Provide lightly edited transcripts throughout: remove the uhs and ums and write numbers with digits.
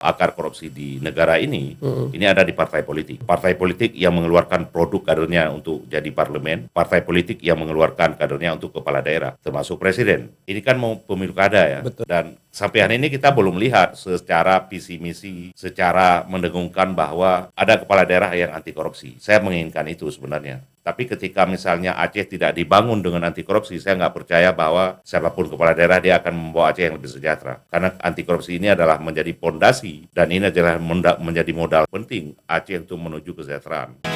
akar korupsi di negara ini ada di partai politik. Partai politik yang mengeluarkan produk kadernya untuk jadi parlemen, partai politik yang mengeluarkan kadernya untuk kepala daerah, termasuk presiden. Ini kan mau pemilu kada ya. Betul. Dan sampai hari ini kita belum lihat secara visi misi, secara mendengungkan bahwa ada kepala daerah yang anti korupsi. Saya menginginkan itu sebenarnya. Tapi ketika misalnya Aceh tidak dibangun dengan anti korupsi, saya nggak percaya bahwa siapapun kepala daerah dia akan membawa Aceh yang lebih sejahtera. Karena anti korupsi ini adalah menjadi pondasi dan ini adalah menjadi modal penting Aceh untuk menuju kesejahteraan.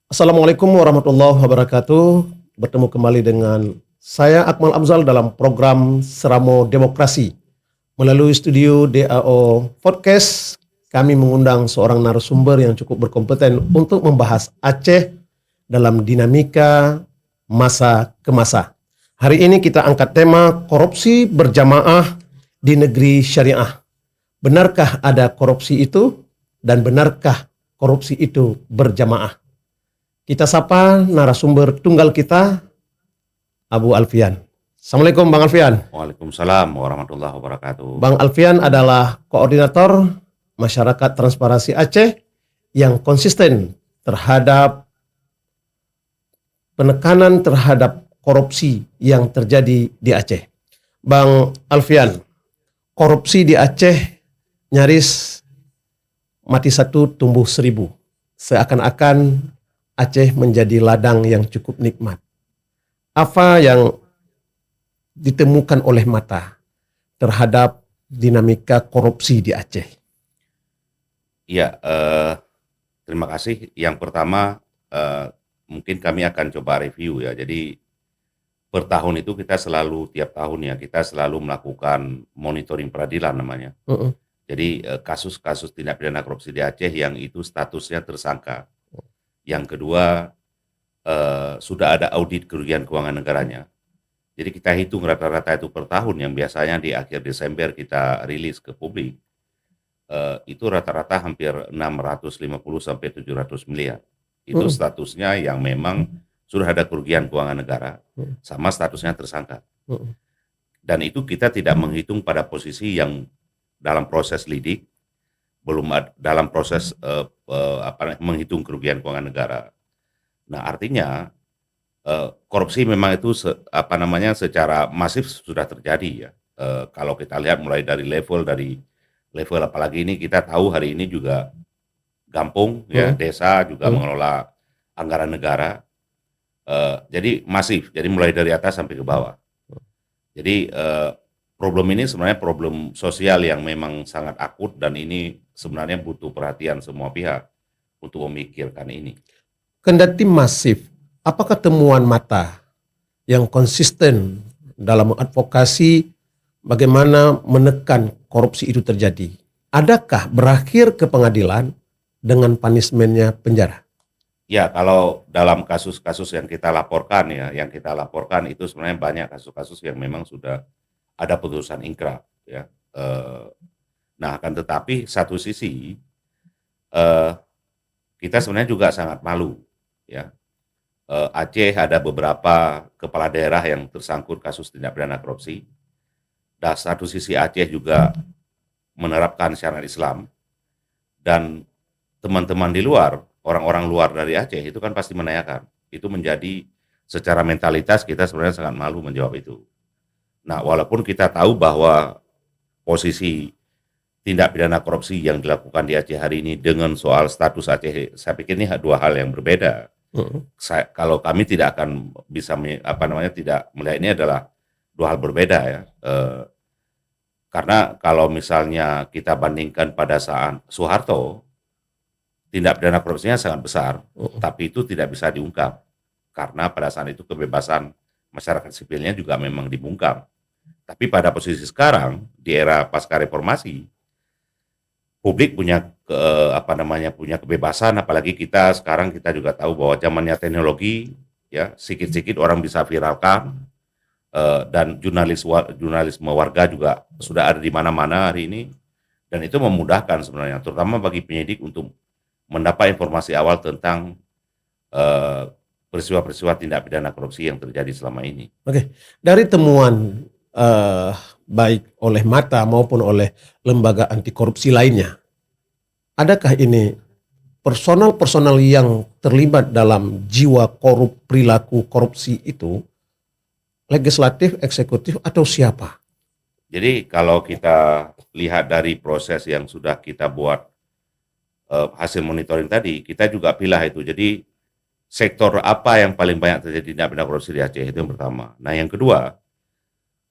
Assalamualaikum warahmatullahi wabarakatuh. Bertemu kembali dengan saya Akmal Abzal dalam program Seramo Demokrasi. Melalui studio DAO Podcast, kami mengundang seorang narasumber yang cukup berkompeten untuk membahas Aceh dalam dinamika masa ke masa. Hari ini kita angkat tema korupsi berjamaah di negeri syariah. Benarkah ada korupsi itu dan benarkah korupsi itu berjamaah? Kita sapa narasumber tunggal kita, Abu Alfian. Assalamualaikum Bang Alfian. Waalaikumsalam warahmatullahi wabarakatuh. Bang Alfian adalah koordinator Masyarakat Transparansi Aceh yang konsisten terhadap penekanan terhadap korupsi yang terjadi di Aceh. Bang Alfian, korupsi di Aceh nyaris mati satu tumbuh seribu. Seakan-akan Aceh menjadi ladang yang cukup nikmat. Apa yang ditemukan oleh mata terhadap dinamika korupsi di Aceh? Iya, terima kasih. Yang pertama, mungkin kami akan coba review ya. Jadi per tahun itu kita selalu, tiap tahun ya, kita selalu melakukan monitoring peradilan namanya. Jadi kasus-kasus tindak pidana korupsi di Aceh yang itu statusnya tersangka. Yang kedua, sudah ada audit kerugian keuangan negaranya. Jadi kita hitung rata-rata itu per tahun yang biasanya di akhir Desember kita rilis ke publik. Itu rata-rata hampir 650 sampai 700 miliar. Itu statusnya yang memang sudah ada kerugian keuangan negara, sama statusnya tersangka. Dan itu kita tidak menghitung pada posisi yang dalam proses lidik, belum dalam proses menghitung kerugian keuangan negara. Nah, artinya korupsi memang itu secara masif sudah terjadi ya. Kalau kita lihat mulai dari level apalagi ini kita tahu hari ini juga kampung ya, desa juga mengelola anggaran negara. Jadi masif, jadi mulai dari atas sampai ke bawah. Jadi problem ini sebenarnya problem sosial yang memang sangat akut dan ini sebenarnya butuh perhatian semua pihak untuk memikirkan ini. Kendati masif, apakah temuan mata yang konsisten dalam advokasi bagaimana menekan korupsi itu terjadi? Adakah berakhir ke pengadilan dengan punishment-nya penjara? Ya, kalau dalam kasus-kasus yang kita laporkan itu sebenarnya banyak kasus-kasus yang memang sudah ada putusan ingkrah ya. Nah, akan tetapi satu sisi kita sebenarnya juga sangat malu ya. Aceh ada beberapa kepala daerah yang tersangkut kasus tindak pidana korupsi. Dan satu sisi Aceh juga menerapkan syariat Islam dan teman-teman di luar, orang-orang luar dari Aceh itu kan pasti menanyakan. Itu menjadi secara mentalitas kita sebenarnya sangat malu menjawab itu. Nah, walaupun kita tahu bahwa posisi tindak pidana korupsi yang dilakukan di Aceh hari ini dengan soal status Aceh, saya pikir ini dua hal yang berbeda. Kalau kami tidak akan bisa tidak melihat ini adalah dua hal berbeda ya. Karena kalau misalnya kita bandingkan pada saat Soeharto, tindak pidana korupsinya sangat besar, tapi itu tidak bisa diungkap karena pada saat itu kebebasan masyarakat sipilnya juga memang dibungkam. Tapi pada posisi sekarang di era pasca reformasi, publik punya punya kebebasan, apalagi kita sekarang kita juga tahu bahwa zamannya teknologi, ya, sikit-sikit orang bisa viralkan, dan jurnalisme warga juga sudah ada di mana-mana hari ini, dan itu memudahkan sebenarnya, terutama bagi penyidik untuk mendapat informasi awal tentang peristiwa-peristiwa tindak pidana korupsi yang terjadi selama ini. Oke, dari temuan baik oleh Mata maupun oleh lembaga anti korupsi lainnya, adakah ini personal-personal yang terlibat dalam jiwa perilaku korupsi itu legislatif, eksekutif, atau siapa? Jadi kalau kita lihat dari proses yang sudah kita buat, hasil monitoring tadi, kita juga pilah itu. Jadi sektor apa yang paling banyak terjadi tindak pidana korupsi di Aceh, itu yang pertama. Nah yang kedua,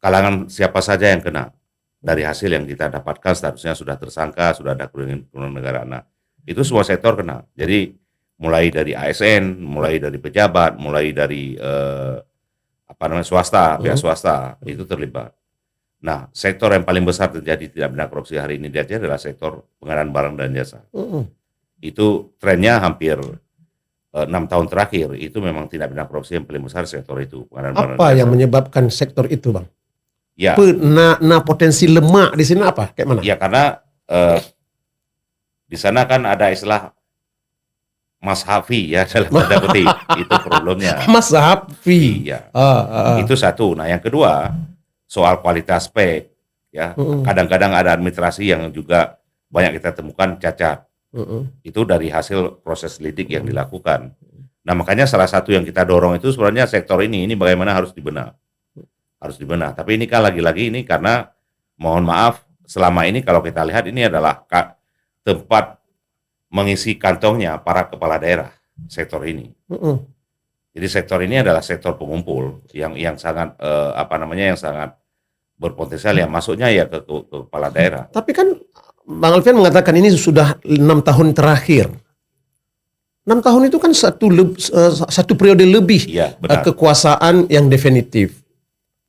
kalangan siapa saja yang kena. Dari hasil yang kita dapatkan statusnya sudah tersangka, sudah ada kerugian negara. Nah itu semua sektor kena. Jadi mulai dari ASN, mulai dari pejabat, mulai dari swasta, pihak swasta itu terlibat. Nah, sektor yang paling besar terjadi tindak pidana korupsi hari ini di Aceh adalah sektor pengadaan barang dan jasa. Itu trennya hampir 6 tahun terakhir, itu memang tindak pidana korupsi yang paling besar sektor itu, pengadaan barang dan Apa jasa. yang menyebabkan sektor itu, Bang? Ya, Potensi lemak di sini apa? Kayak mana? ya karena di sana kan ada istilah Mas Hafi ya dalam tanda kutip, itu problemnya. Mas Hafi. Iya. Itu satu. Nah, yang kedua soal kualitas spek ya. Kadang-kadang ada administrasi yang juga banyak kita temukan cacat. Itu dari hasil proses lidik yang dilakukan. Nah, makanya salah satu yang kita dorong itu sebenarnya sektor ini bagaimana harus dibenahi. Harus dibenahi. Tapi ini kan lagi-lagi ini karena mohon maaf selama ini kalau kita lihat ini adalah tempat mengisi kantongnya para kepala daerah sektor ini. Jadi sektor ini adalah sektor pengumpul yang sangat yang sangat berpotensial yang masuknya ya ke kepala daerah. Tapi kan Bang Alfian mengatakan ini sudah 6 tahun terakhir. 6 tahun itu kan satu periode lebih Iya, benar. kekuasaan yang definitif.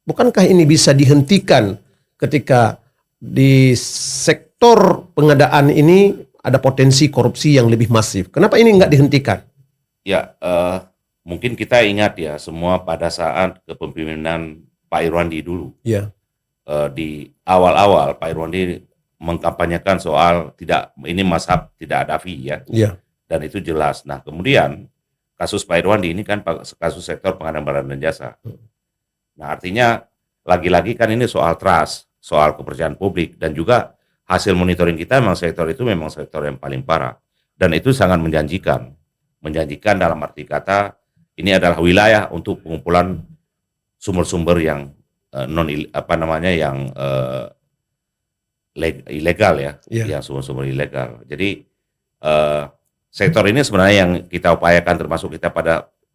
Bukankah ini bisa dihentikan ketika di sektor pengadaan ini ada potensi korupsi yang lebih masif? Kenapa ini nggak dihentikan? Ya, mungkin kita ingat ya semua pada saat kepemimpinan Pak Irwandi dulu. Ya. Di awal-awal Pak Irwandi mengkampanyekan soal ini mazhab tidak hadafi ya. Iya. Dan itu jelas. Nah, kemudian kasus Pak Irwandi ini kan kasus sektor pengadaan barang dan jasa. Nah, artinya lagi-lagi kan ini soal trust, soal kepercayaan publik, dan juga hasil monitoring kita memang sektor itu memang sektor yang paling parah. Dan itu sangat menjanjikan. Menjanjikan dalam arti kata ini adalah wilayah untuk pengumpulan sumber-sumber yang ilegal ya, yang sumber-sumber ilegal. Jadi sektor ini sebenarnya yang kita upayakan, termasuk kita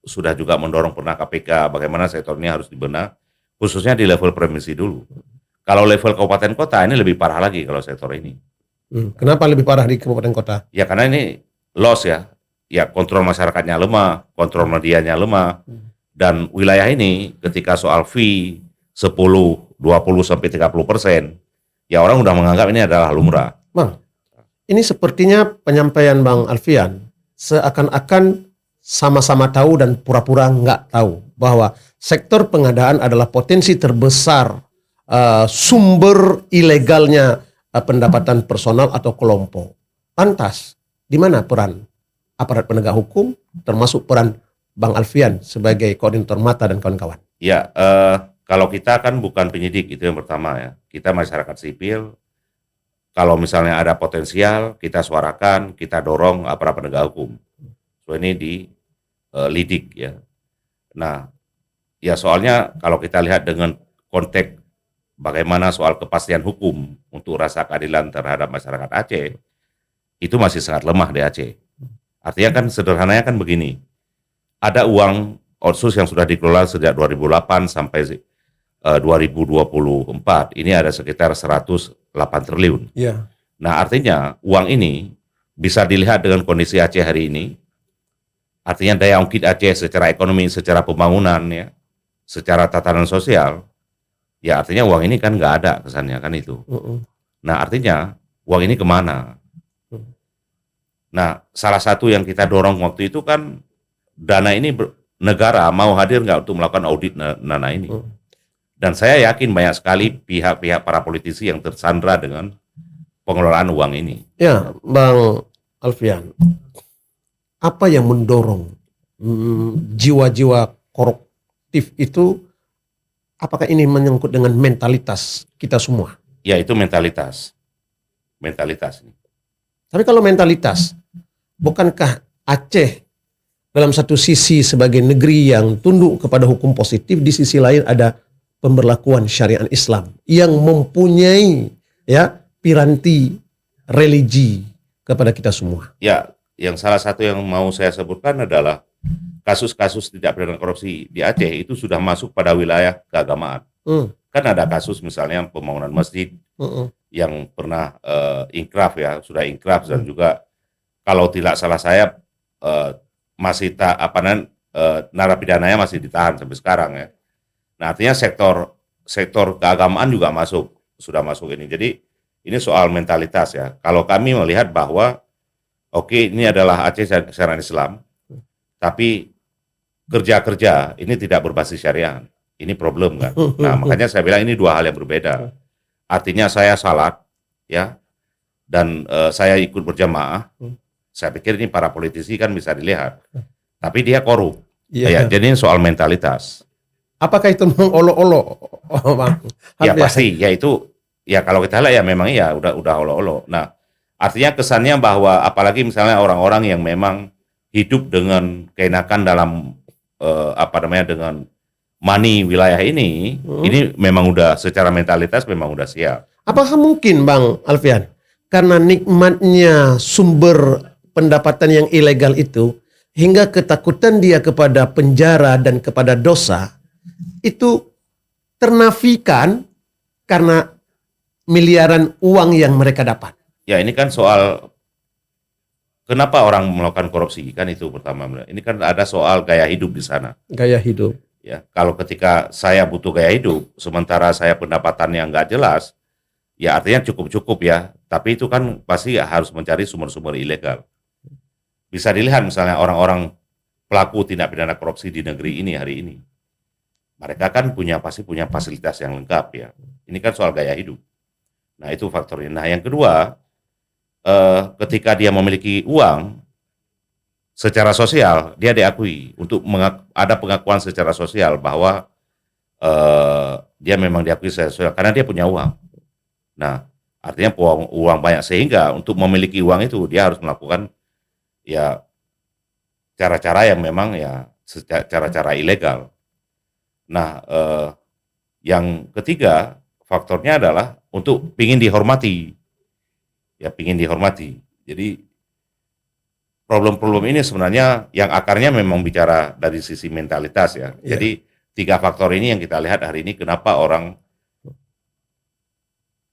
sudah juga mendorong pernah KPK bagaimana sektor ini harus dibenahi, khususnya di level provinsi dulu. Kalau level kabupaten kota ini lebih parah lagi kalau sektor ini. Kenapa lebih parah di kabupaten kota? Ya karena ini loss ya kontrol masyarakatnya lemah, kontrol medianya lemah, dan wilayah ini ketika soal fee 10, 20 sampai 30%, ya orang udah menganggap ini adalah lumrah. Bang, ini sepertinya penyampaian Bang Alfian seakan-akan sama-sama tahu dan pura-pura nggak tahu bahwa sektor pengadaan adalah potensi terbesar sumber ilegalnya pendapatan personal atau kelompok. Lantas, di mana peran aparat penegak hukum, termasuk peran Bang Alfian sebagai koordinator Mata dan kawan-kawan? Ya, kalau kita kan bukan penyidik, itu yang pertama ya. Kita masyarakat sipil. Kalau misalnya ada potensial, kita suarakan, kita dorong aparat penegak hukum. So ini lidik ya. Nah, ya soalnya kalau kita lihat dengan konteks bagaimana soal kepastian hukum untuk rasa keadilan terhadap masyarakat Aceh, itu masih sangat lemah di Aceh. Artinya kan sederhananya kan begini, ada uang otsus yang sudah dikelola sejak 2008 sampai 2024, ini ada sekitar 108 triliun. Iya. Nah artinya uang ini bisa dilihat dengan kondisi Aceh hari ini, artinya daya ungkit Aceh secara ekonomi, secara pembangunan ya, secara tatanan sosial, ya artinya uang ini kan nggak ada kesannya kan itu. Nah artinya uang ini kemana? Nah salah satu yang kita dorong waktu itu kan dana ini negara mau hadir nggak untuk melakukan audit Nana ini. Dan saya yakin banyak sekali pihak-pihak para politisi yang tersandra dengan pengelolaan uang ini. Ya, Bang Alfian, apa yang mendorong jiwa-jiwa koruptif itu? Apakah ini menyangkut dengan mentalitas kita semua? Ya, itu mentalitas. Mentalitas ini. Tapi kalau mentalitas, bukankah Aceh dalam satu sisi sebagai negeri yang tunduk kepada hukum positif, di sisi lain ada pemberlakuan syariat Islam yang mempunyai ya piranti religi kepada kita semua. Ya, yang salah satu yang mau saya sebutkan adalah kasus-kasus tidak pidana korupsi di Aceh itu sudah masuk pada wilayah keagamaan. Kan ada kasus misalnya pembangunan masjid yang pernah inkraf ya, sudah inkraf dan juga kalau tidak salah saya masih narapidananya masih ditahan sampai sekarang ya. Nah, artinya sektor keagamaan juga sudah masuk ini. Jadi ini soal mentalitas ya. Kalau kami melihat bahwa oke, ini adalah Aceh syariat Islam, tapi kerja-kerja ini tidak berbasis syariah. Ini problem kan. Nah, makanya saya bilang ini dua hal yang berbeda. Artinya saya salat ya, dan saya ikut berjamaah. Saya pikir ini para politisi kan bisa dilihat. Tapi dia korup. Ya, jadi ini soal mentalitas. Apakah itu mengolok-olok, Bang? Ya pasti, ya itu ya kalau kita lihat ya memang ya udah olok-olok. Nah, artinya kesannya bahwa apalagi misalnya orang-orang yang memang hidup dengan keenakan dalam dengan money wilayah ini memang udah secara mentalitas memang udah siap. Apakah mungkin, Bang Alfian, karena nikmatnya sumber pendapatan yang ilegal itu hingga ketakutan dia kepada penjara dan kepada dosa itu ternafikan karena miliaran uang yang mereka dapat? Ya, ini kan soal kenapa orang melakukan korupsi kan itu pertama. Ini kan ada soal gaya hidup di sana. Gaya hidup. Ya, kalau ketika saya butuh gaya hidup, sementara saya pendapatannya nggak jelas, ya artinya cukup-cukup ya. Tapi itu kan pasti harus mencari sumber-sumber ilegal. Bisa dilihat misalnya orang-orang pelaku tindak pidana korupsi di negeri ini hari ini. Mereka kan pasti punya fasilitas yang lengkap ya. Ini kan soal gaya hidup. Nah, itu faktornya. Nah, yang kedua, ketika dia memiliki uang secara sosial, dia diakui untuk ada pengakuan secara sosial bahwa dia memang diakui secara sosial karena dia punya uang. Nah, artinya uang banyak sehingga untuk memiliki uang itu dia harus melakukan ya cara-cara yang memang ya cara-cara ilegal. Nah, yang ketiga faktornya adalah untuk pingin dihormati. Ya, pingin dihormati. Jadi problem-problem ini sebenarnya yang akarnya memang bicara dari sisi mentalitas ya. Jadi 3 faktor ini yang kita lihat hari ini kenapa orang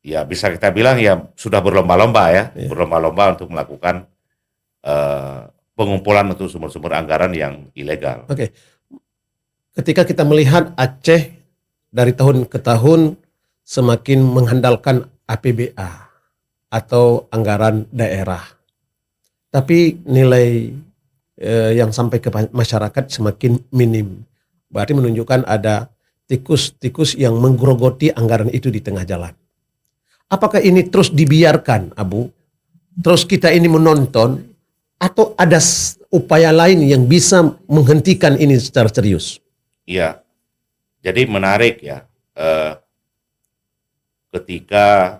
ya bisa kita bilang ya sudah berlomba-lomba ya, berlomba-lomba untuk melakukan pengumpulan untuk sumber-sumber anggaran yang ilegal. Oke. Ketika kita melihat Aceh dari tahun ke tahun semakin mengandalkan APBA atau anggaran daerah, tapi nilai yang sampai ke masyarakat semakin minim. Berarti menunjukkan ada tikus-tikus yang menggerogoti anggaran itu di tengah jalan. Apakah ini terus dibiarkan, Abu? Terus kita ini menonton atau ada upaya lain yang bisa menghentikan ini secara serius? Iya, jadi menarik ya, ketika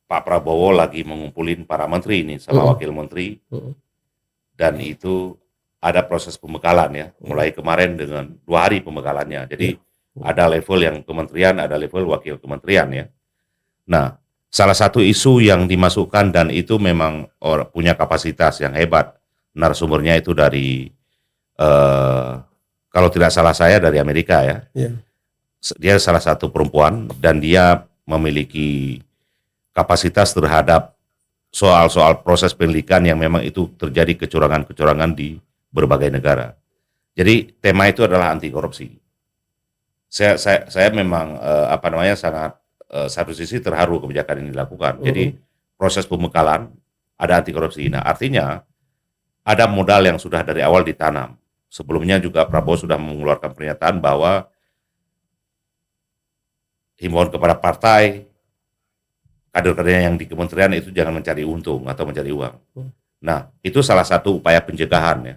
Pak Prabowo lagi mengumpulin para menteri ini sama wakil menteri, dan itu ada proses pembekalan ya, mulai kemarin dengan 2 hari pembekalannya. Jadi ada level yang kementerian, ada level wakil kementerian ya. Nah, salah satu isu yang dimasukkan dan itu memang punya kapasitas yang hebat, narasumbernya itu dari kalau tidak salah saya dari Amerika ya. Dia salah satu perempuan dan dia memiliki kapasitas terhadap soal-soal proses penyelidikan yang memang itu terjadi kecurangan-kecurangan di berbagai negara. Jadi tema itu adalah anti korupsi. Saya memang sangat satu sisi terharu kebijakan ini dilakukan. Jadi proses pembekalan ada anti korupsi. Nah, artinya ada modal yang sudah dari awal ditanam. sebelumnya juga Prabowo sudah mengeluarkan pernyataan bahwa himbauan kepada partai, kader-kadernya yang di kementerian itu jangan mencari untung atau mencari uang. Nah, itu salah satu upaya pencegahan ya.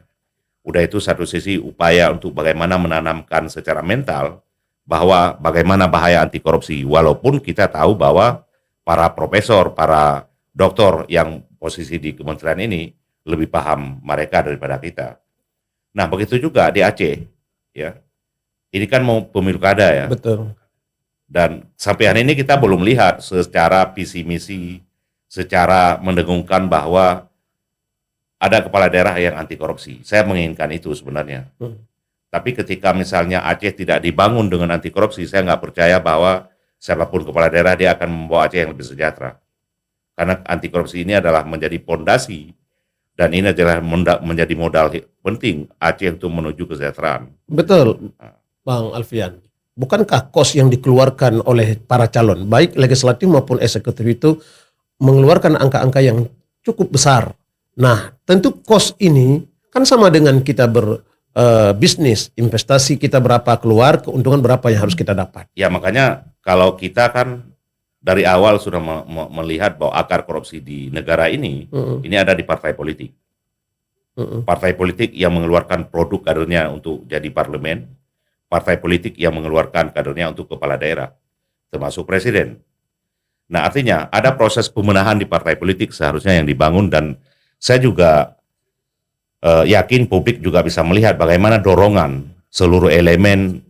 Udah itu satu sisi upaya untuk bagaimana menanamkan secara mental bahwa bagaimana bahaya anti korupsi. Walaupun kita tahu bahwa para profesor, para doktor yang posisi di kementerian ini lebih paham mereka daripada kita. Nah, begitu juga di Aceh ya. Ini kan mau pemilu kada ya. Betul. Dan sampai hari ini kita belum lihat secara visi misi, secara mendengungkan bahwa ada kepala daerah yang anti korupsi. Saya menginginkan itu sebenarnya. Tapi ketika misalnya Aceh tidak dibangun dengan anti korupsi, saya nggak percaya bahwa siapapun kepala daerah dia akan membawa Aceh yang lebih sejahtera. Karena anti korupsi ini adalah menjadi pondasi dan ini adalah menjadi modal penting Aceh untuk menuju kesejahteraan. Betul, Bang Alfian. Bukankah kos yang dikeluarkan oleh para calon, baik legislatif maupun eksekutif itu mengeluarkan angka-angka yang cukup besar? Nah, tentu kos ini kan sama dengan kita berbisnis, investasi kita berapa keluar, keuntungan berapa yang harus kita dapat. Ya makanya kalau kita kan dari awal sudah melihat bahwa akar korupsi di negara ini ada di partai politik. Partai politik yang mengeluarkan produk kadernya untuk jadi parlemen, partai politik yang mengeluarkan kadernya untuk kepala daerah, termasuk presiden. Nah artinya ada proses pemenahan di partai politik seharusnya yang dibangun dan saya juga yakin publik juga bisa melihat bagaimana dorongan seluruh elemen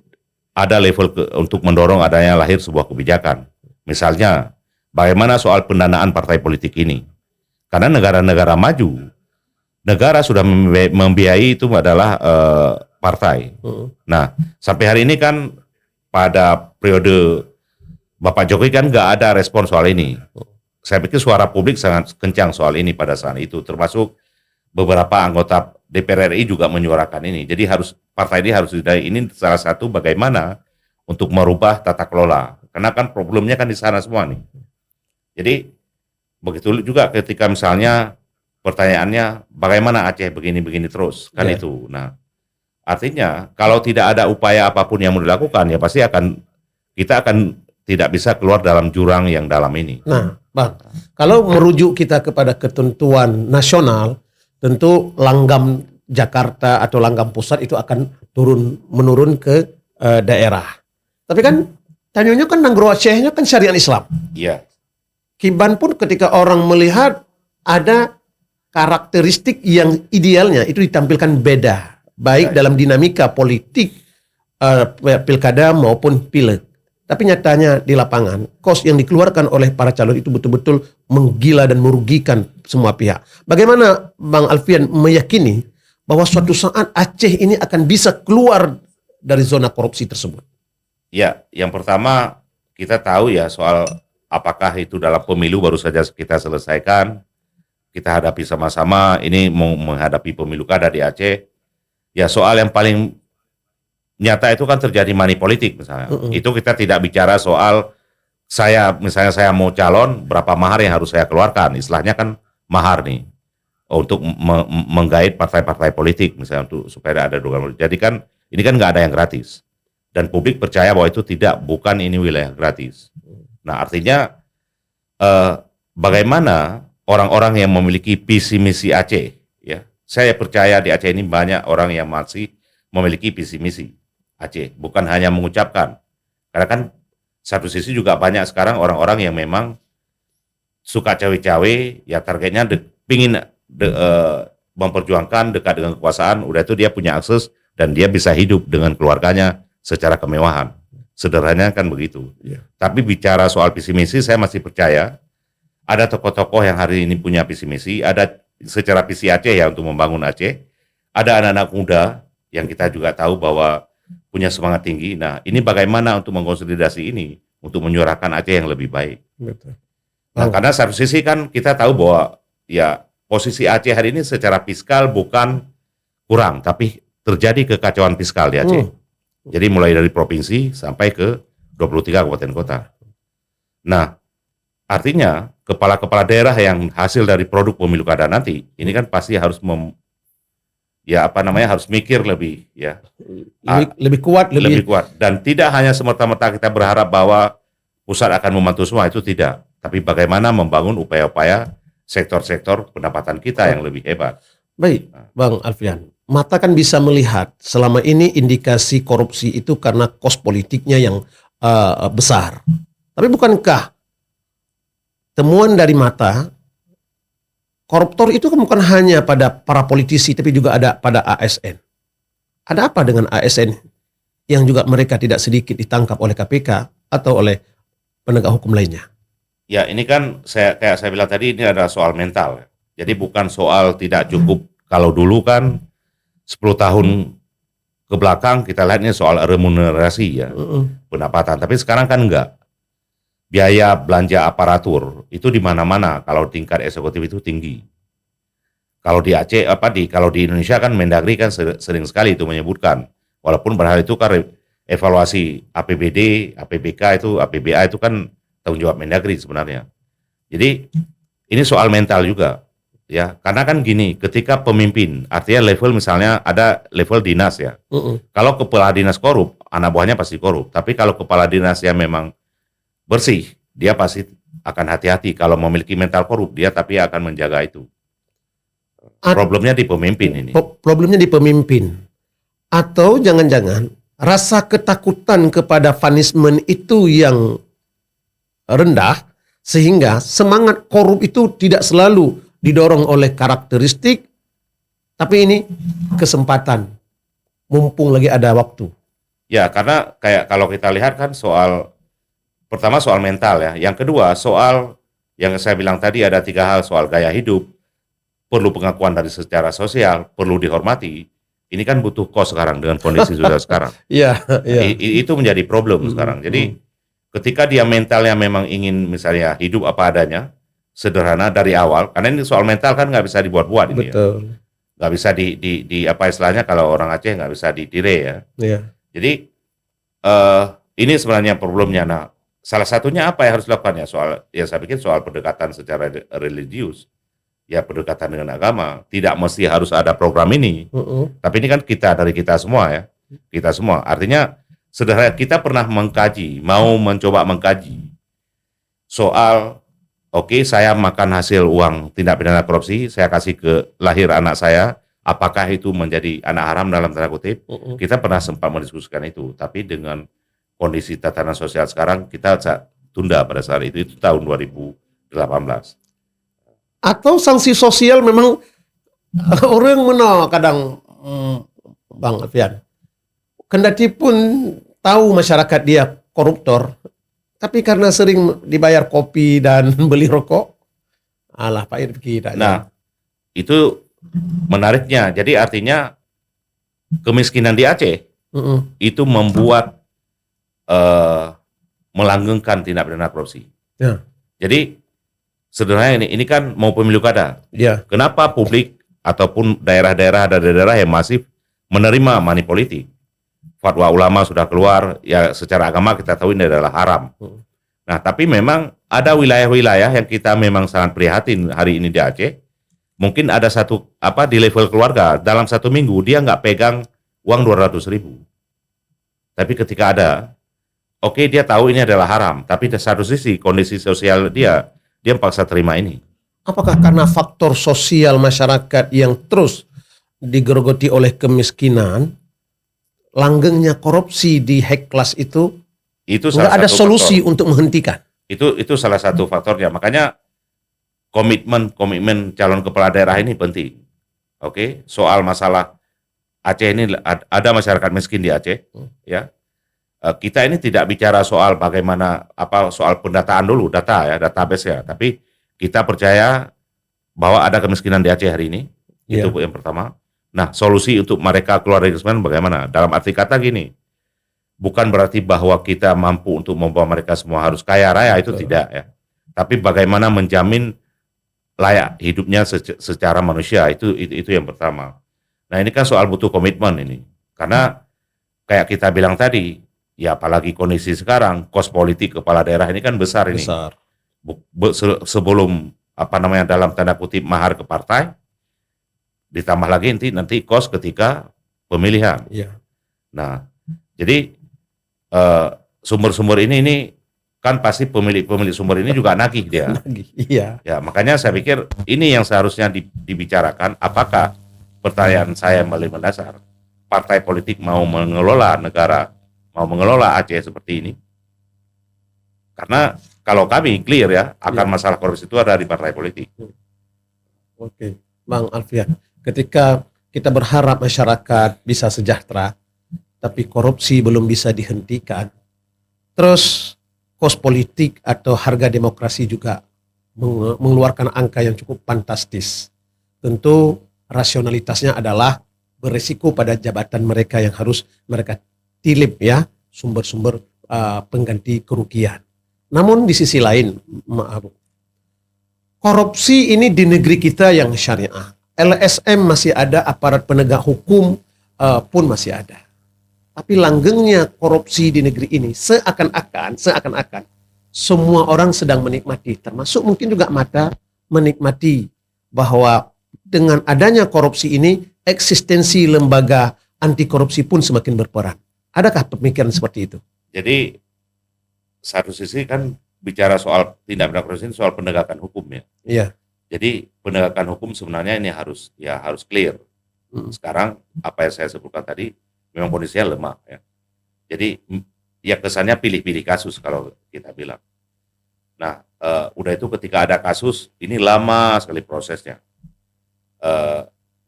ada level untuk mendorong adanya lahir sebuah kebijakan. Misalnya, bagaimana soal pendanaan partai politik ini. Karena negara-negara maju, negara sudah membiayai itu adalah partai. Nah, sampai hari ini kan pada periode Bapak Jokowi kan nggak ada respon soal ini. Saya pikir suara publik sangat kencang soal ini pada saat itu, termasuk beberapa anggota DPR RI juga menyuarakan ini. Jadi partai ini harus ini salah satu bagaimana untuk merubah tata kelola. Karena kan problemnya kan di sana semua nih. Jadi begitu juga ketika misalnya pertanyaannya bagaimana Aceh begini-begini terus kan itu. Nah, artinya kalau tidak ada upaya apapun yang mau dilakukan ya pasti kita akan tidak bisa keluar dalam jurang yang dalam ini. Nah, Bang, kalau merujuk kita kepada ketentuan nasional, tentu langgam Jakarta atau langgam pusat itu akan menurun ke daerah. Tapi kan tanyanya kan Nanggro Acehnya kan syariat Islam. Iya. Kiban pun ketika orang melihat ada karakteristik yang idealnya itu ditampilkan beda, baik dalam dinamika politik pilkada maupun pileg. Tapi nyatanya di lapangan, kos yang dikeluarkan oleh para calon itu betul-betul menggila dan merugikan semua pihak. Bagaimana Bang Alfian meyakini bahwa suatu saat Aceh ini akan bisa keluar dari zona korupsi tersebut? Ya, yang pertama kita tahu ya soal apakah itu dalam pemilu baru saja kita selesaikan, kita hadapi sama-sama, ini mau menghadapi pemilu kada di Aceh. Ya soal yang paling nyata itu kan terjadi money politik misalnya. Itu kita tidak bicara soal misalnya saya mau calon, berapa mahar yang harus saya keluarkan. Istilahnya kan mahar nih untuk menggait partai-partai politik misalnya untuk supaya ada dukungan. Jadi kan ini kan nggak ada yang gratis. Dan publik percaya bahwa itu bukan ini wilayah gratis. Nah artinya bagaimana orang-orang yang memiliki visi misi Aceh, ya saya percaya di Aceh ini banyak orang yang masih memiliki visi misi Aceh, bukan hanya mengucapkan. Karena kan satu sisi juga banyak sekarang orang-orang yang memang suka cawe-cawe, ya targetnya pingin memperjuangkan dekat dengan kekuasaan, udah itu dia punya akses dan dia bisa hidup dengan keluarganya secara kemewahan. Sederhananya kan begitu. Yeah. Tapi bicara soal visi misi, saya masih percaya ada tokoh-tokoh yang hari ini punya visi misi, ada secara visi Aceh ya untuk membangun Aceh, ada anak-anak muda yang kita juga tahu bahwa punya semangat tinggi. Nah, ini bagaimana untuk mengkonsolidasi ini untuk menyuarakan Aceh yang lebih baik. Betul. Nah, karena satu sisi kan kita tahu bahwa ya posisi Aceh hari ini secara fiskal bukan kurang, tapi terjadi kekacauan fiskal di Aceh. Jadi mulai dari provinsi sampai ke 23 kabupaten kota. Nah, artinya kepala-kepala daerah yang hasil dari produk pemilu kada nanti, ini kan pasti harus ya apa namanya, harus mikir lebih ya, Lebih kuat, lebih kuat. Dan tidak hanya semata-mata kita berharap bahwa pusat akan membantu semua, itu tidak. Tapi bagaimana membangun upaya-upaya sektor-sektor pendapatan kita yang lebih hebat. baik, Bang Alfian. Mata kan bisa melihat selama ini indikasi korupsi itu karena kos politiknya yang besar. Tapi bukankah temuan dari mata koruptor itu bukan hanya pada para politisi tapi juga ada pada ASN. Ada apa dengan ASN yang juga mereka tidak sedikit ditangkap oleh KPK atau oleh penegak hukum lainnya? Ya ini kan kayak saya bilang tadi, ini adalah soal mental. Jadi bukan soal tidak cukup. Kalau dulu kan 10 tahun ke belakang kita lihat ini soal remunerasi ya, pendapatan. Tapi sekarang kan enggak. Biaya belanja aparatur itu di mana-mana kalau tingkat eksekutif itu tinggi. Kalau di Aceh kalau di Indonesia kan Mendagri kan sering sekali itu menyebutkan, walaupun padahal itu kan evaluasi APBD, APBK itu, APBA itu kan tanggung jawab Mendagri sebenarnya. Jadi ini soal mental juga ya, karena kan gini, ketika pemimpin, artinya level misalnya ada level dinas ya. Kalau kepala dinas korup, anak buahnya pasti korup. Tapi kalau kepala dinas yang memang bersih, dia pasti akan hati-hati. Kalau memiliki mental korup, dia tapi akan menjaga itu. Problemnya di pemimpin ini. Problemnya di pemimpin. Atau jangan-jangan rasa ketakutan kepada punishment itu yang rendah, sehingga semangat korup itu tidak selalu didorong oleh karakteristik, tapi ini kesempatan, mumpung lagi ada waktu. Ya, karena kayak kalau kita lihat kan pertama soal mental ya, yang kedua soal yang saya bilang tadi ada 3 hal, soal gaya hidup, perlu pengakuan dari secara sosial, perlu dihormati. Ini kan butuh kos sekarang dengan kondisi sudah sekarang. Iya, iya. Itu menjadi problem sekarang. Jadi ketika dia mentalnya memang ingin misalnya hidup apa adanya, sederhana dari awal, karena ini soal mental kan nggak bisa dibuat-buat ini. Betul. Ya. Nggak bisa di apa istilahnya, kalau orang Aceh nggak bisa didire ya. Iya. Jadi ini sebenarnya problemnya. Nah, salah satunya apa yang harus dilakukan ya, saya pikir soal pendekatan secara religius, ya pendekatan dengan agama. Tidak mesti harus ada program ini, tapi ini kan dari kita semua ya, kita semua. Artinya sederhana, kita pernah mau mencoba mengkaji soal, oke, saya makan hasil uang tindak pidana korupsi, saya kasih ke lahir anak saya, apakah itu menjadi anak haram dalam tanda kutip? Kita pernah sempat mendiskusikan itu, tapi dengan kondisi tatanan sosial sekarang, kita tunda pada saat itu tahun 2018. Atau sanksi sosial memang orang mana kadang, Bang Alfian, kendati pun tahu masyarakat dia koruptor, tapi karena sering dibayar kopi dan beli rokok, alah pahit kita. Nah, itu menariknya. Jadi artinya kemiskinan di Aceh itu membuat melanggengkan tindak pidana korupsi. Ya. Jadi sederhananya ini kan mau pemilu kada. Ya. Kenapa publik ataupun daerah-daerah ada daerah yang masif menerima money politik? Fatwa ulama sudah keluar, ya secara agama kita tahu ini adalah haram. Nah, tapi memang ada wilayah-wilayah yang kita memang sangat prihatin hari ini di Aceh. Mungkin ada di level keluarga, dalam 1 minggu dia nggak pegang uang 200.000. Tapi ketika ada, oke, dia tahu ini adalah haram, tapi di satu sisi kondisi sosial dia paksa terima ini. Apakah karena faktor sosial masyarakat yang terus digerogoti oleh kemiskinan, langgengnya korupsi di high class itu nggak ada solusi faktor untuk menghentikan? Itu salah satu faktornya. Makanya komitmen calon kepala daerah ini penting. Oke, soal masalah Aceh ini, ada masyarakat miskin di Aceh, ya. Kita ini tidak bicara soal bagaimana soal pendataan dulu, database ya, tapi kita percaya bahwa ada kemiskinan di Aceh hari ini. Itu yang pertama. Nah, solusi untuk mereka keluar dari kemiskinan bagaimana? Dalam arti kata gini, bukan berarti bahwa kita mampu untuk membawa mereka semua harus kaya raya, itu tidak ya. Tapi bagaimana menjamin layak hidupnya secara manusia, itu yang pertama. Nah, ini kan soal butuh komitmen ini. Karena kayak kita bilang tadi, ya apalagi kondisi sekarang, kos politik kepala daerah ini kan besar ini. Besar. Sebelum dalam tanda kutip mahar ke partai, ditambah lagi nanti kos ketika pemilihan. Iya. Nah, jadi sumber-sumber ini kan pasti pemilik sumber ini juga nagih dia. Lagi. Iya. Ya, makanya saya pikir ini yang seharusnya dibicarakan. Apakah pertanyaan saya yang paling mendasar, partai politik mau mengelola negara, mau mengelola Aceh seperti ini? Karena kalau kami clear ya, akan masalah korupsi itu ada di partai politik. Oke, Bang Alfian. Ketika kita berharap masyarakat bisa sejahtera, tapi korupsi belum bisa dihentikan, terus kos politik atau harga demokrasi juga mengeluarkan angka yang cukup fantastis. Tentu rasionalitasnya adalah beresiko pada jabatan mereka yang harus mereka tilip ya, sumber-sumber pengganti kerugian. Namun di sisi lain, maaf, korupsi ini di negeri kita yang syariah. LSM masih ada, aparat penegak hukum pun masih ada. Tapi langgengnya korupsi di negeri ini seakan-akan semua orang sedang menikmati, termasuk mungkin juga mata menikmati bahwa dengan adanya korupsi ini eksistensi lembaga anti korupsi pun semakin berperan. Adakah pemikiran seperti itu? Jadi satu sisi kan bicara soal tindak pidana korupsi ini soal penegakan hukum ya. Iya. Jadi penegakan hukum sebenarnya ini harus clear. Sekarang apa yang saya sebutkan tadi memang kondisinya lemah ya. Jadi ya kesannya pilih-pilih kasus kalau kita bilang. Nah, udah itu ketika ada kasus ini lama sekali prosesnya.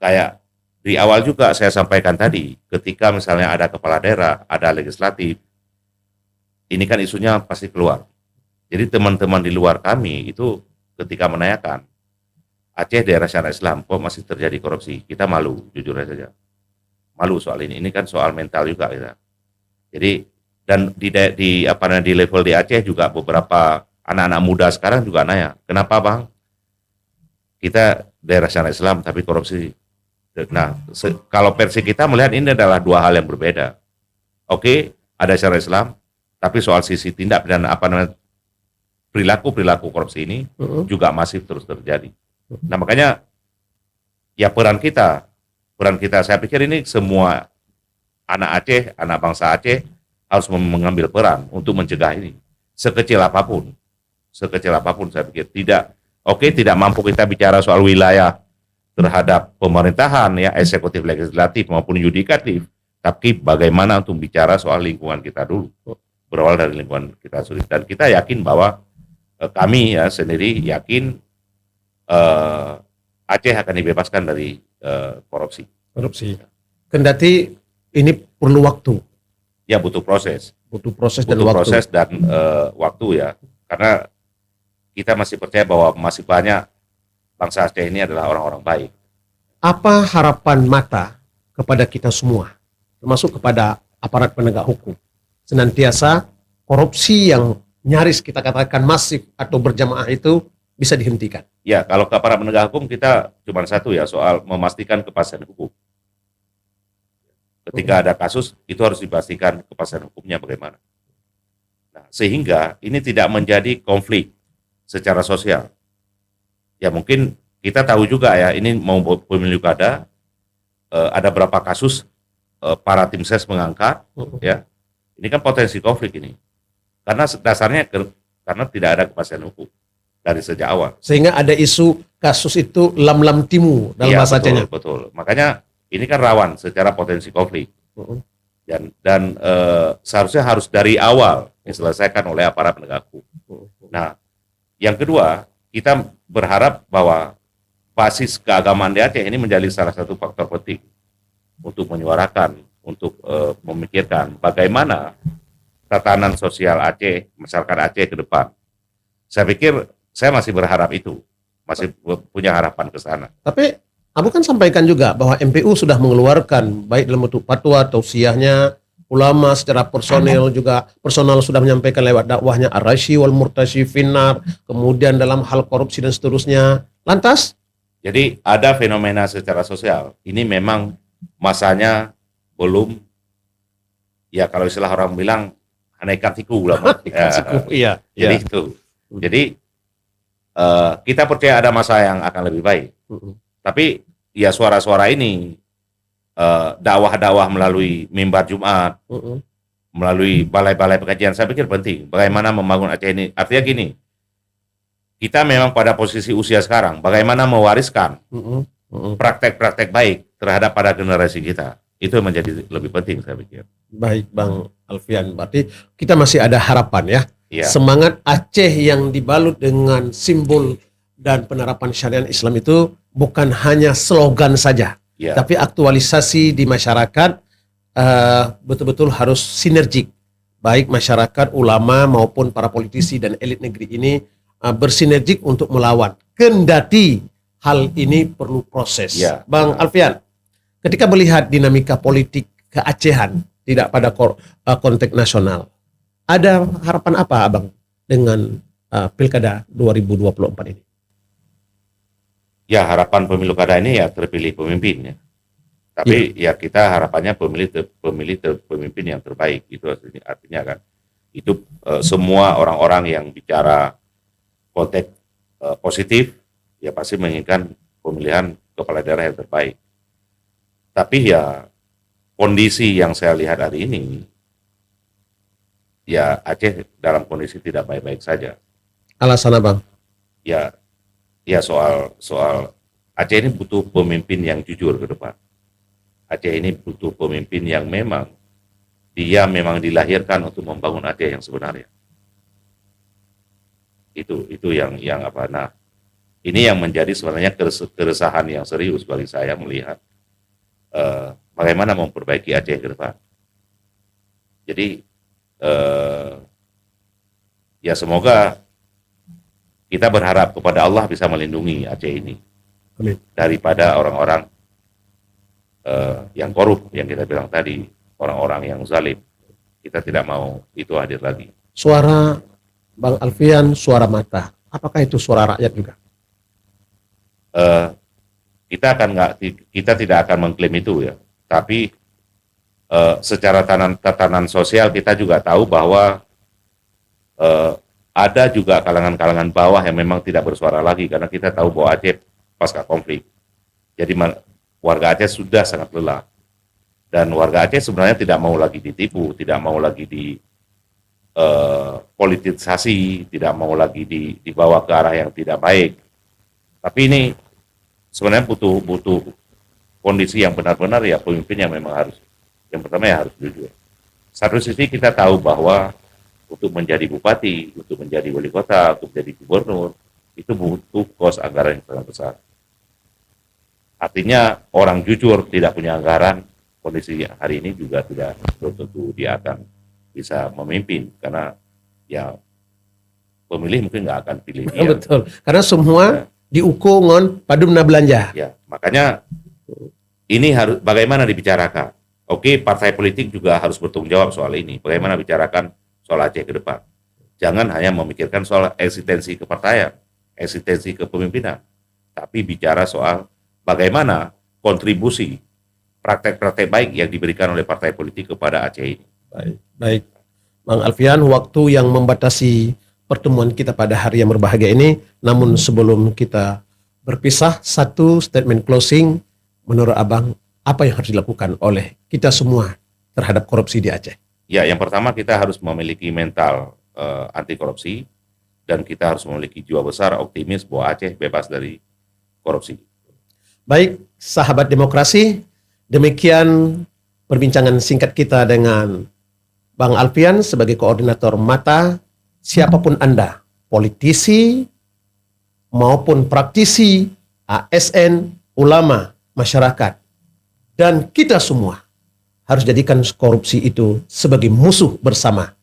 Kayak di awal juga saya sampaikan tadi, ketika misalnya ada kepala daerah, ada legislatif, ini kan isunya pasti keluar. Jadi teman-teman di luar kami itu ketika menanyakan, Aceh daerah syariah Islam kok masih terjadi korupsi, kita malu, jujur saja. Malu soal ini kan soal mental juga kita. Jadi dan di level di Aceh juga beberapa anak-anak muda sekarang juga nanya, kenapa Bang? Kita daerah syariah Islam tapi korupsi. Nah, kalau versi kita melihat ini adalah dua hal yang berbeda. Oke, ada syariah Islam, tapi soal sisi tindak pidana perilaku korupsi ini juga masih terus terjadi. Nah, makanya ya peran kita saya pikir ini semua anak Aceh, anak bangsa Aceh harus mengambil peran untuk mencegah ini. Sekecil apapun saya pikir tidak mampu kita bicara soal wilayah terhadap pemerintahan ya, eksekutif, legislatif maupun yudikatif, tapi bagaimana untuk bicara soal lingkungan kita dulu. Berawal dari lingkungan kita sendiri, dan kita yakin bahwa kami ya sendiri yakin Aceh akan dibebaskan dari korupsi. Kendati ini perlu waktu. Ya butuh proses. Butuh proses dan waktu ya. Karena kita masih percaya bahwa masih banyak bangsa Aceh ini adalah orang-orang baik. Apa harapan mata kepada kita semua, termasuk kepada aparat penegak hukum, senantiasa korupsi yang nyaris kita katakan masif atau berjamaah itu bisa dihentikan? Ya, kalau ke aparat penegak hukum kita cuma satu ya, soal memastikan kepastian hukum. Ketika ada kasus, itu harus dipastikan kepastian hukumnya bagaimana. Nah, sehingga ini tidak menjadi konflik secara sosial. Ya mungkin kita tahu juga ya, ini mau pemilu kada, ada berapa kasus para tim ses mengangkat, ya. Ini kan potensi konflik ini. Karena dasarnya karena tidak ada kepastian hukum dari sejak awal. Sehingga ada isu kasus itu lam-lam timu dalam bahasa Acehnya. Betul. Makanya ini kan rawan secara potensi konflik. Dan seharusnya harus dari awal diselesaikan oleh aparat penegak hukum. Nah, yang kedua, kita berharap bahwa basis keagamaan di Aceh ini menjadi salah satu faktor penting untuk menyuarakan, untuk memikirkan bagaimana tatanan sosial Aceh, masyarakat Aceh ke depan. Saya pikir saya masih berharap itu, masih punya harapan ke sana. Tapi Abu kan sampaikan juga bahwa MPU sudah mengeluarkan baik dalam bentuk fatwa, tausiahnya, ulama secara personal juga personal sudah menyampaikan lewat dakwahnya ar-rashi wal murtashi finnar, kemudian dalam hal korupsi dan seterusnya. Lantas? Jadi ada fenomena secara sosial. Ini memang masanya belum, ya kalau istilah orang bilang aneka siku lah. Iya. Jadi itu. Jadi kita percaya ada masa yang akan lebih baik. Tapi ya suara-suara ini, dakwah-dakwah melalui mimbar Jumat, melalui balai-balai pengajian, saya pikir penting. Bagaimana membangun Aceh ini? Artinya gini, kita memang pada posisi usia sekarang, bagaimana mewariskan praktek-praktek baik terhadap pada generasi kita. Itu yang menjadi lebih penting, saya pikir. Baik Bang Alfian, berarti kita masih ada harapan ya. Iya. Semangat Aceh yang dibalut dengan simbol dan penerapan syariat Islam itu bukan hanya slogan saja, Ya. tapi aktualisasi di masyarakat betul-betul harus sinergik. Baik masyarakat, ulama maupun para politisi dan elit negeri ini bersinergik untuk melawan. Kendati hal ini perlu proses. Ya. Bang Alfian, ketika melihat dinamika politik keacehan, tidak pada konteks nasional, ada harapan apa Abang dengan Pilkada 2024 ini? Ya, harapan pemilu kada ini ya terpilih pemimpin ya. Tapi ya kita harapannya pemimpin yang terbaik. Itu artinya kan. Itu semua orang-orang yang bicara konteks positif ya pasti menginginkan pemilihan kepala daerah yang terbaik. Tapi ya kondisi yang saya lihat hari ini, ya Aceh dalam kondisi tidak baik-baik saja. Alasan Abang? Ya soal Aceh ini butuh pemimpin yang jujur ke depan. Aceh ini butuh pemimpin yang memang dia memang dilahirkan untuk membangun Aceh yang sebenarnya. Itu yang apa? Nah, ini yang menjadi sebenarnya keresahan yang serius bagi saya melihat bagaimana memperbaiki Aceh ke depan. Jadi ya semoga kita berharap kepada Allah bisa melindungi Aceh ini. Amin. Daripada orang-orang yang korup yang kita bilang tadi, orang-orang yang zalim. Kita tidak mau itu hadir lagi. Suara Bang Alfian, suara mata. Apakah itu suara rakyat juga? Kita tidak akan mengklaim itu ya. Tapi secara tatanan sosial kita juga tahu bahwa ada juga kalangan-kalangan bawah yang memang tidak bersuara lagi karena kita tahu bahwa Aceh pasca konflik. Jadi warga Aceh sudah sangat lelah. Dan warga Aceh sebenarnya tidak mau lagi ditipu, tidak mau lagi politisasi, tidak mau lagi dibawa ke arah yang tidak baik. Tapi ini sebenarnya butuh kondisi yang benar-benar ya pemimpin yang memang harus, yang pertama ya harus jujur. Satu sisi kita tahu bahwa untuk menjadi bupati, untuk menjadi wali kota, untuk menjadi gubernur, itu butuh kos anggaran yang sangat besar. Artinya orang jujur tidak punya anggaran, kondisi hari ini juga tidak tentu dia akan bisa memimpin, karena ya pemilih mungkin nggak akan pilih dia. Betul, karena semua diukur ngon padumna belanja. Ya, makanya ini harus bagaimana dibicarakan. Oke, partai politik juga harus bertanggung jawab soal ini. Bagaimana bicarakan soal Aceh ke depan. Jangan hanya memikirkan soal eksistensi kepartaian, eksistensi kepemimpinan, tapi bicara soal bagaimana kontribusi praktek-praktek baik yang diberikan oleh partai politik kepada Aceh ini. Baik. Bang Alfian, waktu yang membatasi pertemuan kita pada hari yang berbahagia ini, namun sebelum kita berpisah, satu statement closing menurut Abang, apa yang harus dilakukan oleh kita semua terhadap korupsi di Aceh? Ya, yang pertama kita harus memiliki mental anti korupsi dan kita harus memiliki jiwa besar optimis bahwa Aceh bebas dari korupsi. Baik, sahabat demokrasi, demikian perbincangan singkat kita dengan Bang Alfian sebagai koordinator MATA. Siapapun Anda, politisi maupun praktisi, ASN, ulama, masyarakat, dan kita semua harus jadikan korupsi itu sebagai musuh bersama.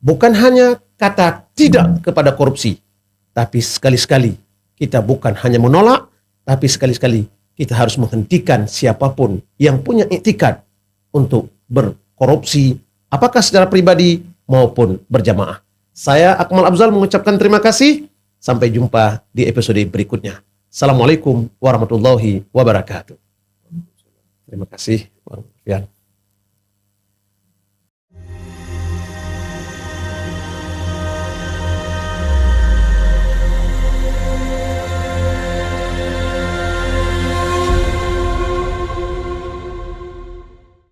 Bukan hanya kata tidak kepada korupsi, tapi sekali-sekali kita bukan hanya menolak, tapi sekali-sekali kita harus menghentikan siapapun yang punya iktikad untuk berkorupsi, apakah secara pribadi maupun berjamaah. Saya Akmal Abzal mengucapkan terima kasih. Sampai jumpa di episode berikutnya. Assalamualaikum warahmatullahi wabarakatuh. Terima kasih, Bang Alfian.